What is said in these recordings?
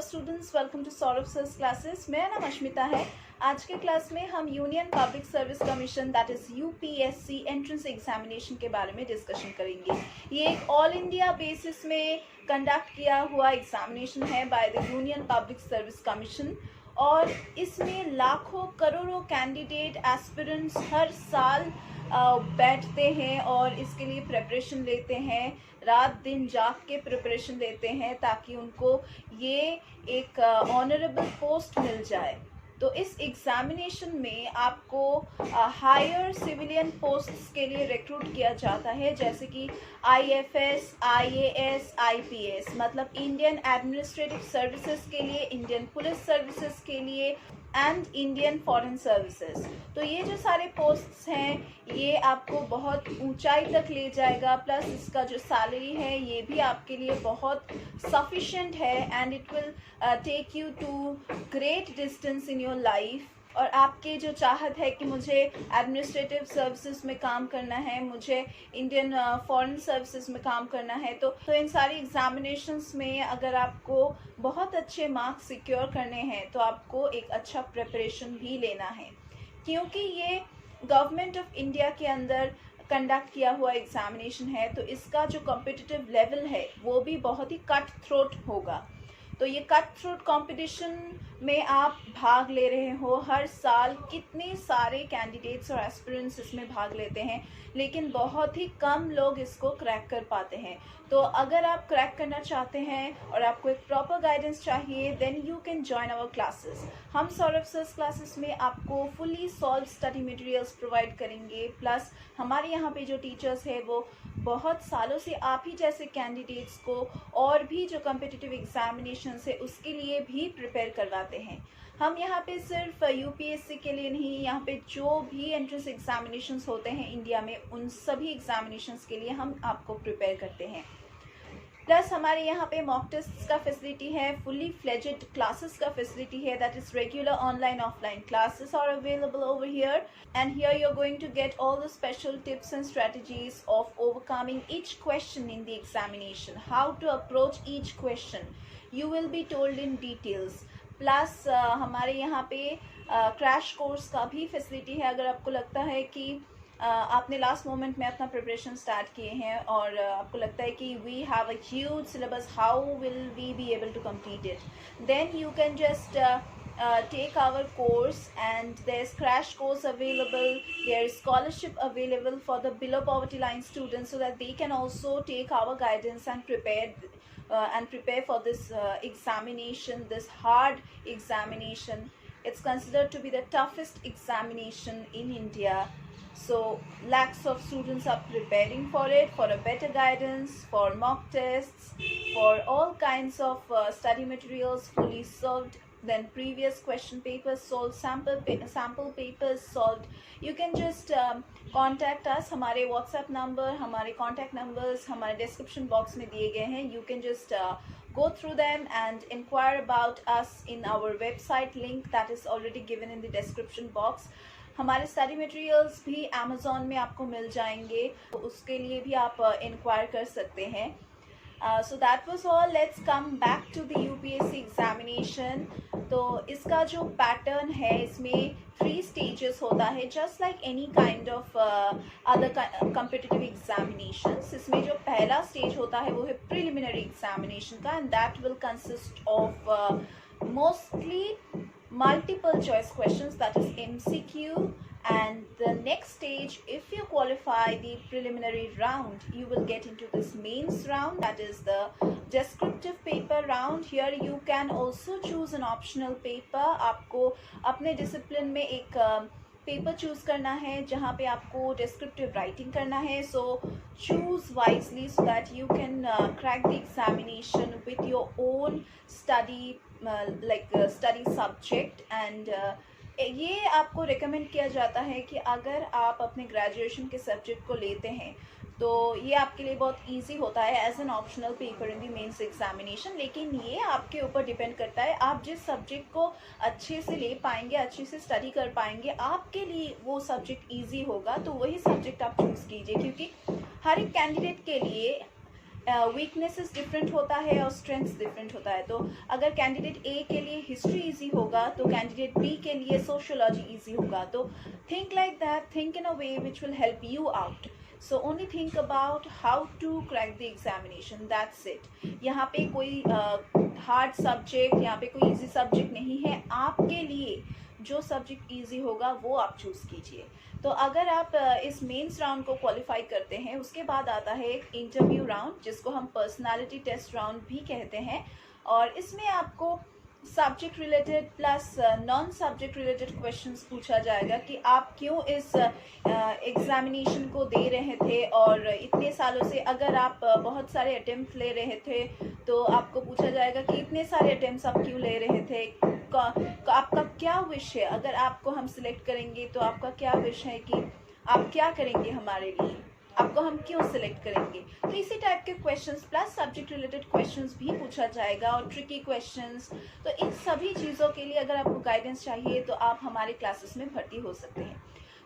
Students, welcome to Saurabh sir's classes. मेरा नाम अश्मिता है। आज के क्लास में हम Union Public Service Commission that is UPSC entrance examination के बारे में डिस्कशन करेंगे। ये एक ऑल इंडिया बेसिस में कंडक्ट किया हुआ एग्जामिनेशन है by the Union Public Service Commission और इसमें लाखों करोड़ों कैंडिडेट एस्पिरेंट्स हर साल बैठते हैं और इसके लिए प्रिपरेशन लेते हैं, रात दिन जाग के प्रिपरेशन लेते हैं ताकि उनको ये एक ऑनरेबल पोस्ट मिल जाए। तो इस एग्जामिनेशन में आपको हायर सिविलियन पोस्ट्स के लिए रिक्रूट किया जाता है, जैसे कि आईएफएस, आईएएस, आईपीएस, मतलब इंडियन एडमिनिस्ट्रेटिव सर्विसेज के लिए, इंडियन पुलिस सर्विसेज के लिए एंड इंडियन फॉरेन सर्विसेज। तो ये जो सारे पोस्ट्स हैं ये आपको बहुत ऊंचाई तक ले जाएगा, प्लस इसका जो सैलरी है ये भी आपके लिए बहुत सफिशिएंट है and it will take you to great distance in your life. और आपके जो चाहत है कि मुझे एडमिनिस्ट्रेटिव सर्विसेज में काम करना है, मुझे इंडियन फॉरेन सर्विसेज में काम करना है, तो इन सारी एग्जामिनेशंस में अगर आपको बहुत अच्छे मार्क्स सिक्योर करने हैं तो आपको एक अच्छा प्रिपरेशन भी लेना है, क्योंकि ये गवर्नमेंट ऑफ इंडिया के अंदर कंडक्ट किया हुआ एग्जामिनेशन है। तो इसका जो कॉम्पिटिटिव लेवल है वो भी बहुत ही कट थ्रोट होगा। तो ये कट थ्रोट कंपटीशन में आप भाग ले रहे हो। हर साल कितने सारे कैंडिडेट्स और एस्पिरेंट्स इसमें भाग लेते हैं, लेकिन बहुत ही कम लोग इसको क्रैक कर पाते हैं। तो अगर आप क्रैक करना चाहते हैं और आपको एक प्रॉपर गाइडेंस चाहिए, then you can join our classes. हम सौरभ सर्स क्लासेस में आपको fully solve study materials provide करेंगे, प्लस हमारे यहाँ पे जो टीचर्स है वो बहुत सालों से आप ही जैसे कैंडिडेट्स को और भी जो कॉम्पिटिटिव एग्जामिनेशन है उसके लिए भी प्रिपेयर करवाते हैं। हम यहाँ पे सिर्फ यूपीएससी के लिए नहीं, यहाँ पे जो भी एंट्रेंस एग्जामिनेशंस होते हैं इंडिया में उन सभी एग्जामिनेशंस के लिए हम आपको प्रिपेयर करते हैं। प्लस हमारे यहाँ पे मॉक टेस्ट का फैसिलिटी है, फुली फ्लेजेड क्लासेस का फैसिलिटी है, that is regular online offline classes are available over here and here you are going to get all the special tips and strategies of overcoming each question in the examination, how to approach each question, you will be told in details. Plus हमारे यहाँ पे crash course का भी facility है। अगर आपको लगता है कि आपने लास्ट मोमेंट में अपना प्रिपरेशन स्टार्ट किए हैं और आपको लगता है कि we have a huge syllabus, how will we be able to complete it, then you can just take our course and there's crash course available, there is scholarship available for the below poverty line students so that they can also take our guidance and prepare for this examination, this hard examination. It's considered to be the toughest examination in India. So lakhs of students are preparing for it, for a better guidance, for mock tests, for all kinds of study materials fully solved, then previous question papers solved, sample papers solved. You can just contact us. हमारे WhatsApp number, हमारे contact numbers हमारे description box में दिए गए हैं. You can just go through them and inquire about us in our website link that is already given in the description box. हमारे study materials भी Amazon में आपको मिल जाएंगे, तो उसके लिए भी आप इंक्वायर कर सकते हैं। So that was all. Let's come back to the UPSC examination. तो इसका जो पैटर्न है इसमें 3 स्टेजेस होता है, just like any kind of other competitive examinations. इसमें जो पहला स्टेज होता है वो है प्रिलिमिनरी एग्जामिनेशन का, and that will consist of mostly multiple choice questions, that is MCQ. And the next stage, if you qualify the preliminary round, you will get into this mains round, that is the descriptive paper round. Here you can also choose an optional paper. आपको अपने discipline में एक paper choose करना है जहाँ पे आपको descriptive writing करना है। So choose wisely so that you can crack the examination with your own study study subject. And ये आपको रिकमेंड किया जाता है कि अगर आप अपने ग्रेजुएशन के सब्जेक्ट को लेते हैं तो ये आपके लिए बहुत इजी होता है as an optional paper in the mains examination. लेकिन ये आपके ऊपर डिपेंड करता है, आप जिस सब्जेक्ट को अच्छे से ले पाएंगे, अच्छे से स्टडी कर पाएंगे, आपके लिए वो सब्जेक्ट इजी होगा तो वही सब्जेक्ट आप चूज़ कीजिए, क्योंकि हर एक कैंडिडेट के लिए वीकनेसेस डिफरेंट होता है और स्ट्रेंथ्स डिफरेंट होता है। तो अगर कैंडिडेट ए के लिए हिस्ट्री इजी होगा तो कैंडिडेट बी के लिए सोशियोलॉजी इजी होगा। तो think like that, think in a way which will help you out. So only think about how to crack the examination, that's it. यहाँ पे कोई हार्ड सब्जेक्ट, यहाँ पे कोई इजी सब्जेक्ट नहीं है। आपके लिए जो सब्जेक्ट इजी होगा वो आप चूज़ कीजिए। तो अगर आप इस मेंस राउंड को क्वालिफाई करते हैं, उसके बाद आता है एक इंटरव्यू राउंड जिसको हम पर्सनालिटी टेस्ट राउंड भी कहते हैं। और इसमें आपको subject related plus non subject related questions पूछा जाएगा कि आप क्यों इस एग्जामिनेशन को दे रहे थे, और इतने सालों से अगर आप बहुत सारे अटेम्प्ट ले रहे थे तो आपको पूछा जाएगा कि इतने सारे अटेम्प्ट्स आप क्यों ले रहे थे, आपका क्या विश है। अगर आपको हम सिलेक्ट करेंगे तो आपका क्या विश है कि आप क्या करेंगे हमारे लिए, आपको हम क्यों सिलेक्ट करेंगे। तो इसी टाइप के questions plus subject related questions भी पूछा जाएगा और ट्रिकी क्वेश्चंस। तो इन सभी चीज़ों के लिए अगर आपको गाइडेंस चाहिए तो आप हमारे क्लासेस में भर्ती हो सकते हैं।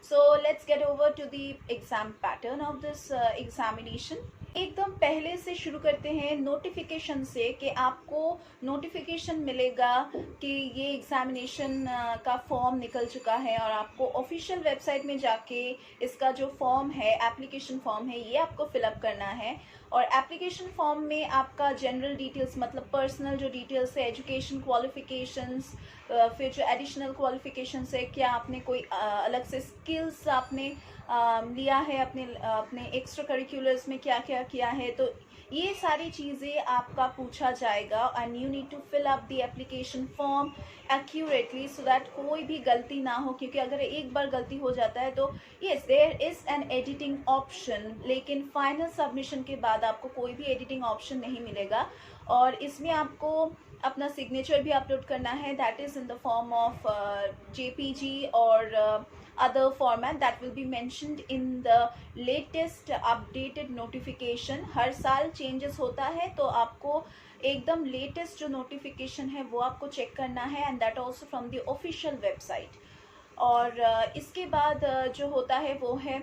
So let's get over to the exam pattern of this examination. एकदम पहले से शुरू करते हैं नोटिफिकेशन से, कि आपको नोटिफिकेशन मिलेगा कि ये एग्जामिनेशन का फॉर्म निकल चुका है और आपको ऑफिशियल वेबसाइट में जाके इसका जो फॉर्म है, एप्लीकेशन फॉर्म है, ये आपको फिलअप करना है। और एप्लीकेशन फॉर्म में आपका जनरल डिटेल्स, मतलब पर्सनल जो डिटेल्स है, एजुकेशन क्वालिफिकेशंस, फिर जो एडिशनल क्वालिफिकेशंस है, क्या आपने कोई अलग से स्किल्स आपने लिया है अपने एक्स्ट्रा करिकुलर्स में, क्या क्या किया है, तो ये सारी चीज़ें आपका पूछा जाएगा। And you need to fill up the application form accurately so that कोई भी गलती ना हो, क्योंकि अगर एक बार गलती हो जाता है तो yes there is an editing option, लेकिन फाइनल सबमिशन के बाद आपको कोई भी एडिटिंग ऑप्शन नहीं मिलेगा। और इसमें आपको अपना सिग्नेचर भी अपलोड करना है, that is in the form of JPG और other format that will be mentioned in the latest updated notification। हर साल चेंजेस होता है तो आपको एकदम लेटेस्ट जो नोटिफिकेशन है वो आपको चेक करना है, and that also from the official website. और इसके बाद जो होता है वो है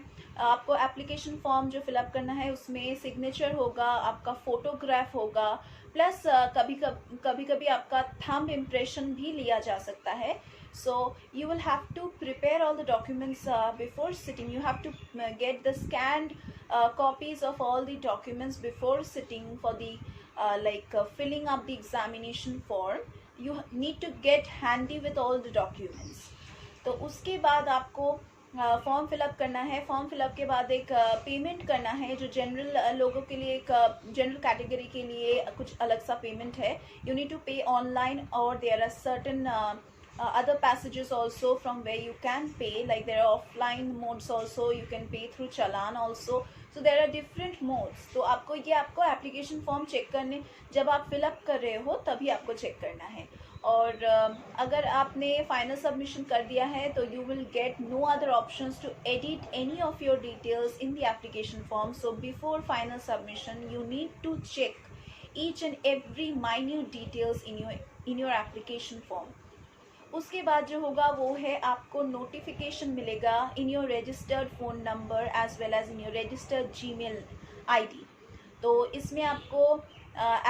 आपको एप्लीकेशन फॉर्म जो फिलअप करना है उसमें सिग्नेचर होगा, आपका फोटोग्राफ होगा, प्लस कभी कभी आपका थंब इम्प्रेशन भी लिया जा सकता है। So you will have to prepare all the documents before sitting. You have to get the scanned copies of all the documents before sitting for the filling up the examination form. You need to get handy with all the documents. तो उसके बाद आपको form fill up करना है। Form fill up के बाद एक payment करना है, जो जनरल लोगों के लिए, एक जनरल कैटेगरी के लिए कुछ अलग सा पेमेंट है। You need to pay online, और there are certain other passages also from where you can pay, like there are offline modes also, you can pay through challan also, so there are different modes। तो आपको application form check करने, जब आप fill up कर रहे हो तभी आपको चेक करना है। और अगर आपने फाइनल सबमिशन कर दिया है तो you will get no other options to edit any of your details in the application form. So before final submission you need to check each and every minute details in your application form. उसके बाद जो होगा वो है आपको notification मिलेगा in your registered phone number as well as in your registered Gmail ID. तो इसमें आपको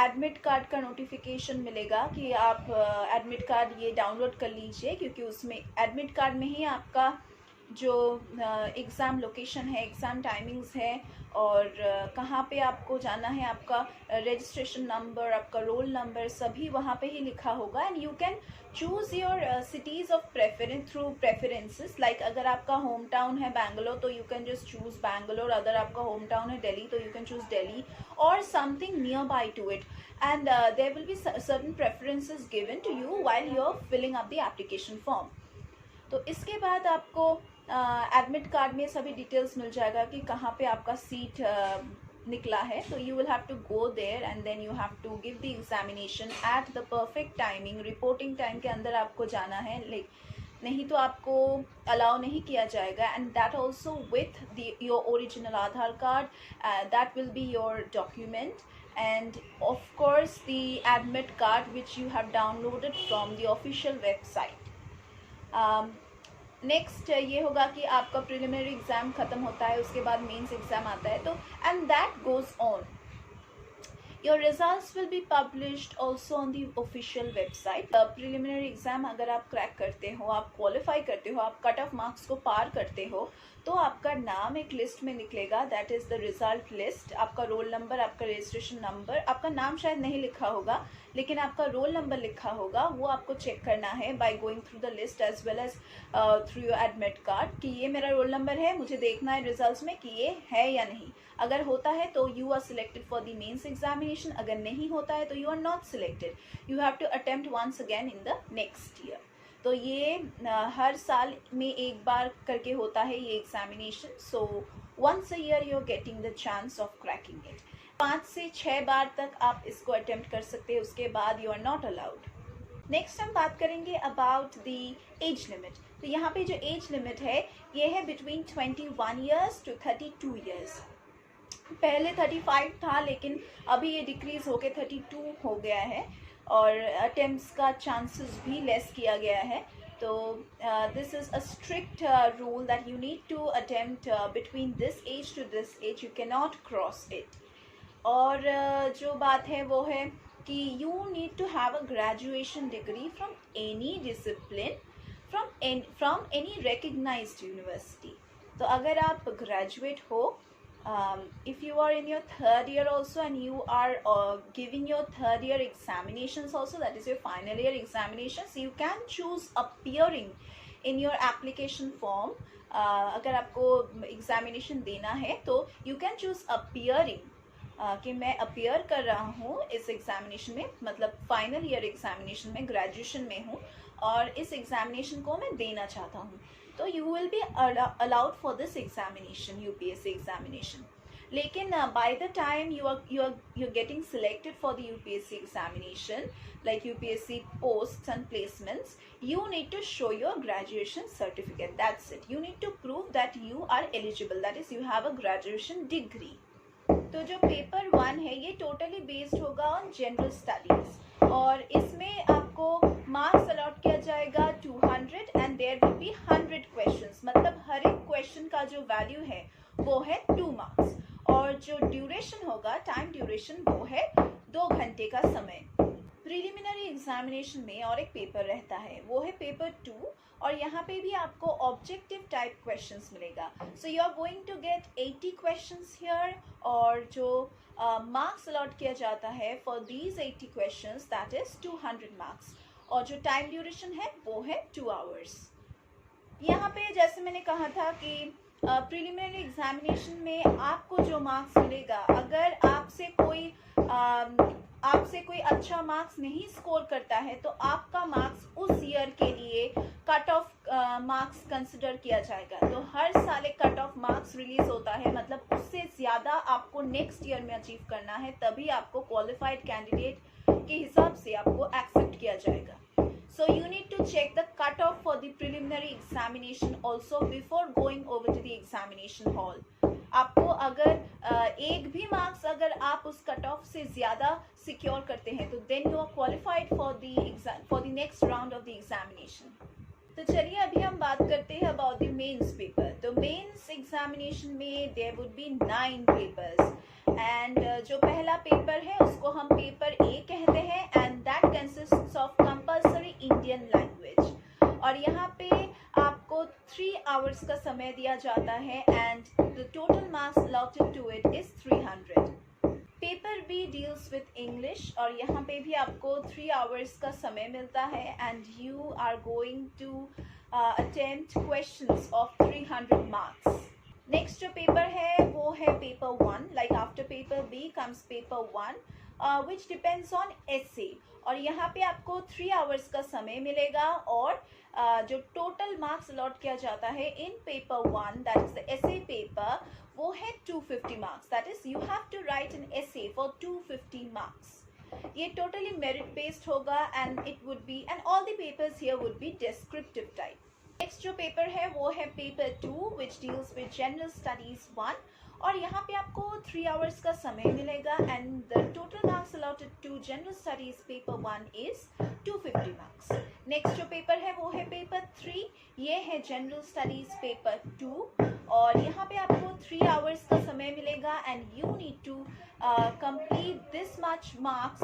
एडमिट कार्ड का नोटिफिकेशन मिलेगा कि आप एडमिट कार्ड ये डाउनलोड कर लीजिए, क्योंकि उसमें एडमिट कार्ड में ही आपका जो एग्ज़ाम लोकेशन है, एग्ज़ाम टाइमिंग्स है, और कहाँ पे आपको जाना है, आपका रजिस्ट्रेशन नंबर, आपका रोल नंबर, सभी वहाँ पे ही लिखा होगा। And you can choose your cities of preference through preferences. Like अगर आपका होम टाउन है बैंगलोर तो you can just choose Bangalore, अगर आपका होम टाउन है दिल्ली तो यू कैन चूज़ दिल्ली और something near by to it. And there will be certain preferences given to you while you are filling up the application form. तो इसके बाद आपको admit card में सभी डिटेल्स मिल जाएगा कि कहाँ पे आपका सीट निकला है। तो you will have to go there and then you have to give the examination at the perfect timing. Reporting time के अंदर आपको जाना है, नहीं तो आपको अलाउ नहीं किया जाएगा। And that also with your original Aadhaar card, that will be your document, and of course the admit card which you have downloaded from the official website। Next ये होगा कि आपका प्रिलिमिनरी एग्ज़ाम ख़त्म होता है, उसके बाद मेंस एग्ज़ाम आता है। तो and that goes on. Your results will be published also on the official website. Preliminary exam अगर आप क्रैक करते हो, आप क्वालिफाई करते हो, आप कट ऑफ मार्क्स को पार करते हो, तो आपका नाम एक लिस्ट में निकलेगा, that is the result list. आपका रोल नंबर, आपका रजिस्ट्रेशन नंबर, आपका नाम शायद नहीं लिखा होगा लेकिन आपका रोल नंबर लिखा होगा, वो आपको चेक करना है by going through the list as well as through your admit card कि ये मेरा रोल नंबर है, मुझे देखना है रिजल्ट्स में कि ये है या नहीं। अगर होता है तो you are selected for the mains examination, अगर नहीं होता है तो you are not selected, you have to attempt once again in the next year. तो ये हर साल में एक बार करके होता है ये examination. So once a year you are getting the chance of cracking it. 5 से 6 बार तक आप इसको अटेम्प्ट कर सकते हैं, उसके बाद you are not allowed. Next हम बात करेंगे अबाउट द एज लिमिट। तो यहाँ पे जो एज लिमिट है ये है बिटवीन 21 ईयर्स टू 32 ईयर्स। पहले 35 था लेकिन अभी ये डिक्रीज होके 32 हो गया है और अटेम्प्ट्स का चांसेस भी लेस किया गया है। तो this is a strict rule that you need to attempt between this age to this age, you can not cross it. और जो बात है वो है कि you need to have a graduation degree from any discipline from any recognised university. तो अगर आप ग्रेजुएट हो, if you are in your third year also and you are giving your third year examinations also, that is your final year examinations, you can choose appearing in your application form. अगर आपको examination देना है तो you can choose appearing कि मैं appear कर रहा हूँ इस एग्जामिनेशन में, मतलब फाइनल ईयर एग्जामिनेशन में, ग्रेजुएशन में हूँ और इस एग्जामिनेशन को मैं देना चाहता हूँ, तो you will be allowed for this examination, UPSC examination. लेकिन by the time you are getting selected for the UPSC examination, like UPSC posts and placements, you need to show your graduation certificate, that's it. You need to prove that you are eligible, that is you have a graduation degree. तो जो paper 1 है ये totally based होगा on general studies और इसमें आपको marks allot किया जाएगा 200 and there will be 100 questions, मतलब हर एक क्वेश्चन का जो वैल्यू है वो है 2 मार्क्स और जो ड्यूरेशन होगा, टाइम ड्यूरेशन, वो है 2 घंटे का समय। प्रीलिमिनरी एग्जामिनेशन में और एक पेपर रहता है, वो है पेपर 2 और यहाँ पे भी आपको ऑब्जेक्टिव टाइप क्वेश्चंस मिलेगा। So you are going to get 80 questions here और जो मार्क्स अलॉट किया जाता है for these 80 questions, that is 200 marks और जो टाइम ड्यूरेशन है वो है 2 आवर्स। यहाँ पे जैसे मैंने कहा था कि प्रीलिमिनरी एग्जामिनेशन में आपको जो मार्क्स मिलेगा, अगर आपसे कोई अच्छा मार्क्स नहीं स्कोर करता है तो आपका मार्क्स उस ईयर के लिए कट ऑफ मार्क्स कंसिडर किया जाएगा। तो हर साल एक कट ऑफ मार्क्स रिलीज होता है, मतलब उससे ज़्यादा आपको नेक्स्ट ईयर में अचीव करना है, तभी आपको क्वालिफाइड कैंडिडेट के हिसाब से आपको एक्सेप्ट किया जाएगा। So you need to check the cutoff for the preliminary examination also before going over to the examination hall. आपको अगर एक भी मार्क्स अगर आप उस कट ऑफ से ज़्यादा सिक्योर करते हैं तो then you are qualified for the next round of the examination. तो चलिए अभी हम बात करते हैं about the mains paper. तो mains examination में there would be 9 papers and जो पहला पेपर है उसको हम पेपर A कहते हैं and that consists of compulsory Indian language और यहाँ पे आपको 3 hours का समय दिया जाता है and the total marks allotted to it is 300. Paper B deals with English और यहाँ पे भी आपको 3 hours का समय मिलता है and you are going to attempt questions of 300 marks. Next जो पेपर है वो है paper 1, like after paper B comes paper 1 which depends on essay और यहाँ पे आपको 3 hours का समय मिलेगा और जो टोटल मार्क्स अलॉट किया जाता है in paper 1, that is the essay paper, वो है 250 marks, that is you have to write an essay for 250 marks. ये टोटली मेरिट बेस्ड होगा and it would be and all the papers here would be descriptive type. Next जो paper है वो है paper 2 which deals with general studies 1 और यहाँ पे आपको 3 hours का समय मिलेगा and the total marks allotted to general studies paper 1 is 250 marks. Next जो पेपर है वो है पेपर 3, ये है जनरल स्टडीज पेपर 2 और यहाँ पे आपको 3 आवर्स का समय मिलेगा and you need to complete this much marks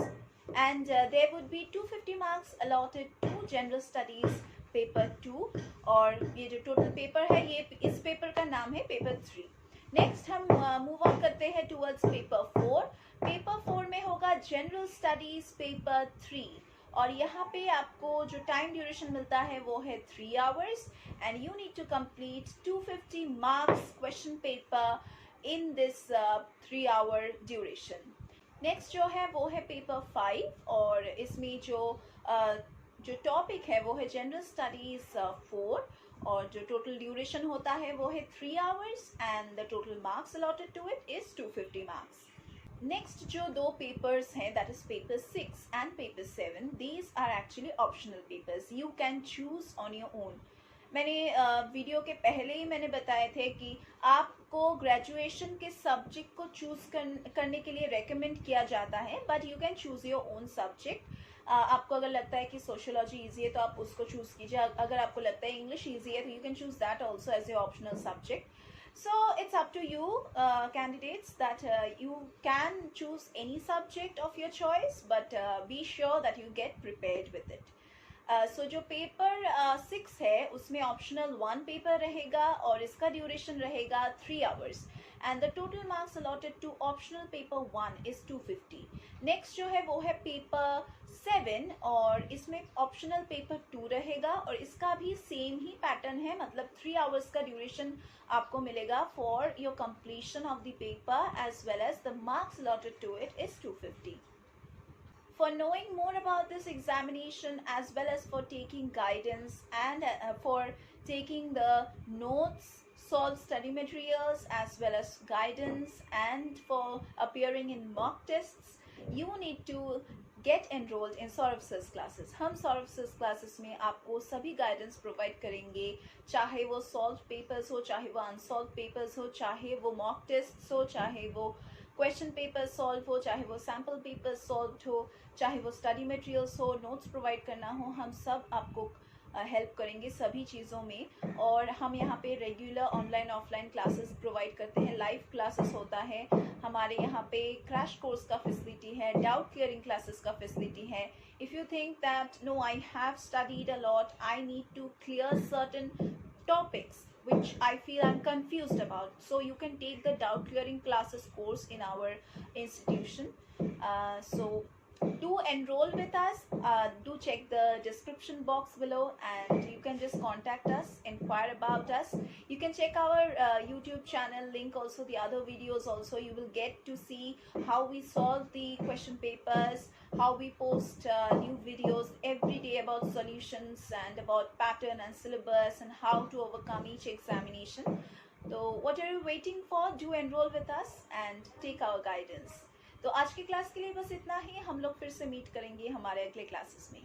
and there would be 250 marks allotted to general studies paper 2 और ये जो टोटल पेपर है ये इस पेपर का नाम है पेपर 3। नेक्स्ट हम मूव ऑन करते हैं टुवर्ड्स पेपर 4। पेपर 4 में होगा जनरल स्टडीज पेपर 3 और यहाँ पे आपको जो टाइम ड्यूरेशन मिलता है वो है 3 hours and you need to complete 250 marks question paper in this 3 hour duration. Next जो है वो है पेपर 5 और इसमें जो टॉपिक है वो है जनरल स्टडीज 4 और जो टोटल ड्यूरेशन होता है वो है 3 hours and the total marks allotted to it is 250 marks. Next जो दो पेपर्स हैं that is paper 6 and paper 7, these are actually optional papers, you can choose on your own. मैंने वीडियो के पहले ही मैंने बताए थे कि आपको ग्रेजुएशन के सब्जेक्ट को चूज करने के लिए रेकमेंड किया जाता है, but you can choose your own subject. आपको अगर लगता है कि सोशियोलॉजी इजी है तो आप उसको चूज कीजिए, अगर आपको लगता है इंग्लिश इजी है तो you can choose that also as a optional subject. So it's up to you candidates that you can choose any subject of your choice, but be sure that you get prepared with it. So जो paper 6 है उसमें optional 1 paper रहेगा और इसका duration रहेगा 3 hours and the total marks allotted to optional paper 1 is 250। Next जो है वो है पेपर 7 और इसमें ऑप्शनल पेपर 2 रहेगा और इसका भी सेम ही पैटर्न है, मतलब 3 आवर्स का ड्यूरेशन आपको मिलेगा for your completion of the paper as well as the marks allotted to it is 250। For knowing more about this examination as well as for taking guidance and for taking the notes, solved study materials as well as guidance and for appearing in mock tests, you need to get enrolled in Saurav Sir's classes। हम Saurav Sir's classes में आपको सभी guidance provide करेंगे, चाहे वो solve papers हो, चाहे वो अनसॉल्व पेपर्स हो, चाहे वो मॉक टेस्ट हो, चाहे वो क्वेश्चन पेपर सॉल्व हो, चाहे वो सैम्पल पेपर सॉल्व हो, चाहे वो स्टडी मटेरियल्स हो, नोट्स प्रोवाइड करना हो, हम सब आपको हेल्प करेंगे सभी चीज़ों में। और हम यहाँ पे regular online offline classes provide करते हैं, लाइव क्लासेस होता है हमारे यहाँ पे, क्रैश कोर्स का फैसिलिटी है, डाउट क्लियरिंग क्लासेस का फैसिलिटी है। If you think that no I have studied a lot, I need to clear certain topics which I feel I'm confused about, so you can take the doubt clearing classes course in our institution. So do enroll with us, do check the description box below and you can just contact us, inquire about us. You can check our YouTube channel link also, the other videos also, you will get to see how we solve the question papers, how we post new videos every day about solutions and about pattern and syllabus and how to overcome each examination. So what are you waiting for? Do enroll with us and take our guidance. तो आज की class के लिए बस इतना ही, हम लोग फिर से मीट करेंगे हमारे अगले क्लासेस में।